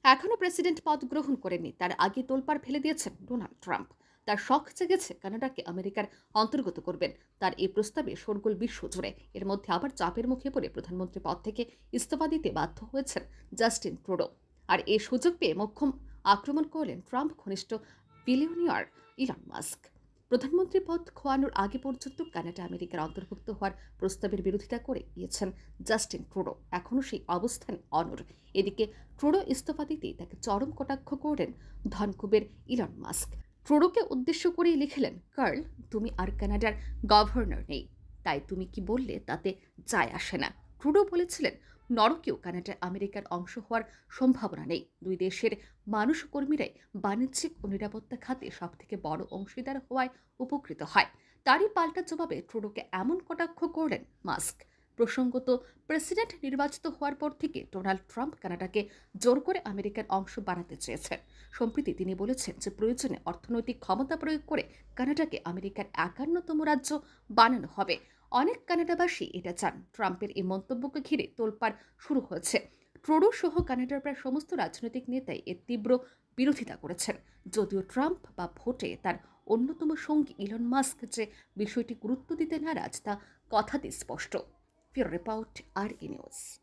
এখনও প্রেসিডেন্ট পদ গ্রহণ করেননি, তার আগে তোলপাড় ফেলে দিয়েছেন ডোনাল্ড ট্রাম্প। তার শখ জেগেছে কানাডাকে আমেরিকার অন্তর্গত করবেন। তার এই প্রস্তাবে শোরগোল বিশ্বজুড়ে। এর মধ্যে আবার চাপের মুখে পড়ে প্রধানমন্ত্রী পদ থেকে ইস্তফা দিতে বাধ্য হয়েছেন জাস্টিন ট্রুডো। আর এই সুযোগ পেয়ে মোক্ষম আক্রমণ করলেন ট্রাম্প ঘনিষ্ঠ বিলিয়নিয়ার ইলন মাস্ক। প্রধানমন্ত্রী পদ খোয়ানোর আগে পর্যন্ত কানাডা আমেরিকার অন্তর্ভুক্ত হওয়ার প্রস্তাবের বিরোধিতা করে গিয়েছেন জাস্টিন ট্রুডো। এখনও সেই অবস্থান অনড়। এদিকে ট্রুডো ইস্তফা দিতেই তাকে চরম কটাক্ষ করলেন ধনকুবের ইলন মাস্ক। ট্রুডোকে উদ্দেশ্য করেই লিখলেন, কার্ল, তুমি আর কানাডার গভর্নর নেই, তাই তুমি কি বললে তাতে যায় আসে না। ট্রুডো বলেছিলেন, নরকেও কানাডা আমেরিকার অংশ হওয়ার সম্ভাবনা নেই। দুই দেশের মানুষ ও কর্মীরাই বাণিজ্যিক ও নিরাপত্তা খাতে সবথেকে বড় অংশীদার হওয়ায় উপকৃত হয়। তারই পাল্টা জবাবে ট্রুডোকে এমন কটাক্ষ করলেন মাস্ক। প্রসঙ্গত, প্রেসিডেন্ট নির্বাচিত হওয়ার পর থেকে ডোনাল্ড ট্রাম্প কানাডাকে জোর করে আমেরিকার অংশ বানাতে চেয়েছেন। সম্প্রতি তিনি বলেছেন যে প্রয়োজনে অর্থনৈতিক ক্ষমতা প্রয়োগ করে কানাডাকে আমেরিকার 51তম রাজ্য বানানো হবে। অনেক কানাডাবাসী এটা চান। ট্রাম্পের এই মন্তব্যকে ঘিরে তোলপাড় শুরু হয়েছে। ট্রুডো সহ কানাডার প্রায় সমস্ত রাজনৈতিক নেতাই এর তীব্র বিরোধিতা করেছেন। যদিও ট্রাম্প বা ভোটে তার অন্যতম সঙ্গী ইলন মাস্ক যে বিষয়টি গুরুত্ব দিতে নারাজ তা কথাতে স্পষ্ট। ফির রিপোর্ট আর ই নিউজ।